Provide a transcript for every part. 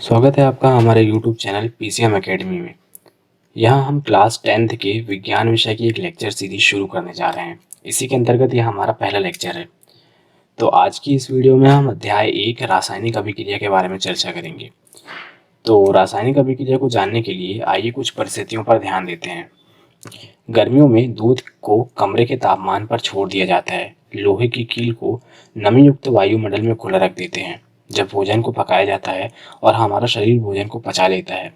स्वागत है आपका हमारे YouTube चैनल पीसीएम एकेडमी में। यहाँ हम क्लास 10th के विज्ञान विषय की एक लेक्चर सीरीज शुरू करने जा रहे हैं। इसी के अंतर्गत यह हमारा पहला लेक्चर है। तो आज की इस वीडियो में हम अध्याय 1 रासायनिक अभिक्रिया के बारे में चर्चा करेंगे। तो रासायनिक अभिक्रिया को जानने के लिए आइए कुछ परिस्थितियों पर ध्यान देते हैं। गर्मियों में दूध को कमरे के तापमान पर छोड़ दिया जाता है। लोहे की कील को नमी युक्त वायुमंडल में खुला रख देते हैं जब भोजन को पकाया जाता है और हमारा शरीर भोजन को पचा लेता है।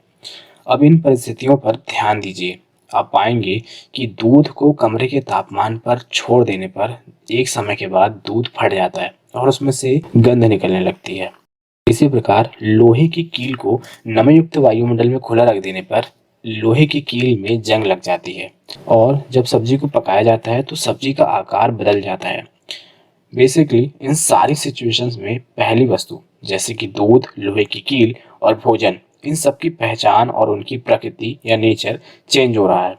अब इन परिस्थितियों पर ध्यान दीजिए। आप पाएंगे कि दूध को कमरे के तापमान पर छोड़ देने पर एक समय के बाद दूध फट जाता है और उसमें से गंध निकलने लगती है। इसी प्रकार लोहे की कील को नमयुक्त वायुमंडल में खुला रख देने पर लोहे की कील में जंग लग जाती है और जब सब्जी को पकाया जाता है तो सब्जी का आकार बदल जाता है। बेसिकली इन सारी सिचुएशंस में पहली वस्तु जैसे कि दूध, लोहे की कील और भोजन, इन सब की पहचान और उनकी प्रकृति या नेचर चेंज हो रहा है।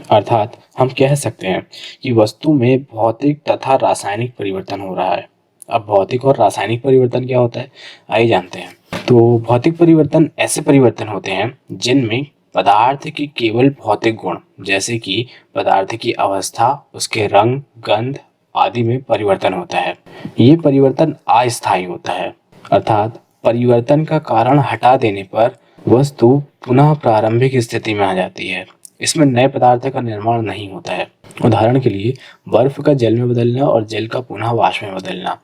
अर्थात हम कह सकते हैं कि वस्तु में भौतिक तथा रासायनिक परिवर्तन हो रहा है। अब भौतिक और रासायनिक परिवर्तन क्या होता है, आइए जानते हैं। तो भौतिक परिवर्तन ऐसे परिवर्तन होते हैं जिनमें पदार्थ के केवल भौतिक गुण जैसे कि पदार्थ की अवस्था, उसके रंग, गंध आदि में परिवर्तन होता है। ये परिवर्तन अस्थायी होता है, अर्थात परिवर्तन का कारण हटा देने पर वस्तु पुनः प्रारंभिक स्थिति में आ जाती है। इसमें नए पदार्थ का निर्माण नहीं होता है। उदाहरण के लिए बर्फ का जल में बदलना और जल का पुनः वाष्प में बदलना,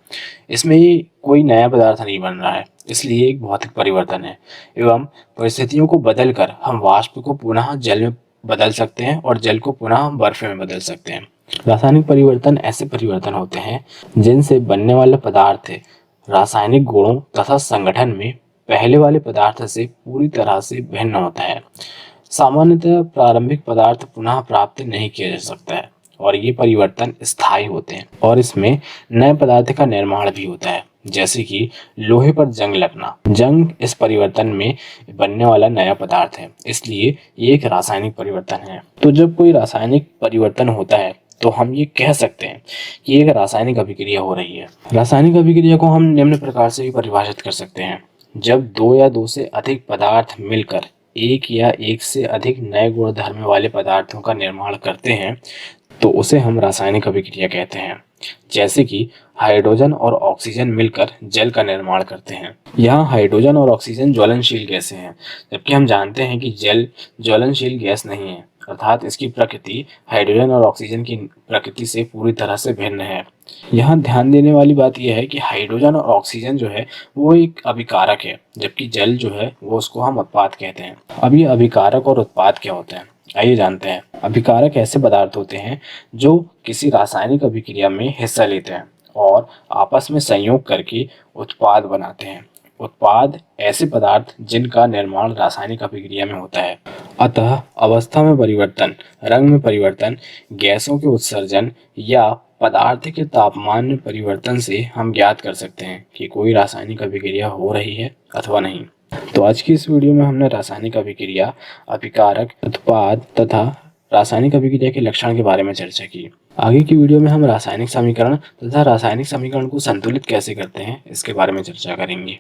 इसमें ये कोई नया पदार्थ नहीं बन रहा है, इसलिए एक भौतिक परिवर्तन है। एवं परिस्थितियों को बदलकर हम वाष्प को पुनः जल में बदल सकते हैं और जल को पुनः बर्फ में बदल सकते हैं। रासायनिक परिवर्तन ऐसे परिवर्तन होते हैं जिनसे बनने वाला पदार्थ रासायनिक गुणों तथा संगठन में पहले वाले पदार्थ से पूरी तरह से भिन्न होता है। सामान्यतः प्रारंभिक पदार्थ पुनः प्राप्त नहीं किया जा सकता है और ये परिवर्तन स्थायी होते हैं और इसमें नए पदार्थ का निर्माण भी होता है, जैसे कि लोहे पर जंग लगना। जंग इस परिवर्तन में बनने वाला नया पदार्थ है, इसलिए ये एक रासायनिक परिवर्तन है। तो जब कोई रासायनिक परिवर्तन होता है तो हम ये कह सकते हैं कि एक रासायनिक अभिक्रिया हो रही है। रासायनिक अभिक्रिया को हम निम्न प्रकार से भी परिभाषित कर सकते हैं। जब दो या दो से अधिक पदार्थ मिलकर एक या एक से अधिक नए गुणधर्म वाले पदार्थों का निर्माण करते हैं तो उसे हम रासायनिक अभिक्रिया कहते हैं। जैसे कि हाइड्रोजन और ऑक्सीजन मिलकर जल का निर्माण करते हैं। यहाँ हाइड्रोजन और ऑक्सीजन ज्वलनशील गैसें हैं, जबकि हम जानते हैं कि जल ज्वलनशील गैस नहीं है, अर्थात इसकी प्रकृति हाइड्रोजन और ऑक्सीजन की प्रकृति से पूरी तरह से भिन्न है। यहाँ ध्यान देने वाली बात यह है कि हाइड्रोजन और ऑक्सीजन जो है वो एक अभिकारक है, जबकि जल जो है वो उसको हम उत्पाद कहते हैं। अब ये अभिकारक और उत्पाद क्या होते हैं, आइए जानते हैं। अभिकारक ऐसे पदार्थ होते हैं जो किसी रासायनिक अभिक्रिया में हिस्सा लेते हैं और आपस में संयोग करके उत्पाद बनाते हैं। उत्पाद ऐसे पदार्थ जिनका निर्माण रासायनिक अभिक्रिया में होता है। अतः अवस्था में परिवर्तन, रंग में परिवर्तन, गैसों के उत्सर्जन या पदार्थ के तापमान में परिवर्तन से हम ज्ञात कर सकते हैं कि कोई रासायनिक अभिक्रिया हो रही है अथवा नहीं। तो आज की इस वीडियो में हमने रासायनिक अभिक्रिया, अभिकारक, उत्पाद तथा रासायनिक अभिक्रिया के लक्षण के बारे में चर्चा की। आगे की वीडियो में हम रासायनिक समीकरण तथा रासायनिक समीकरण को संतुलित कैसे करते हैं इसके बारे में चर्चा करेंगे।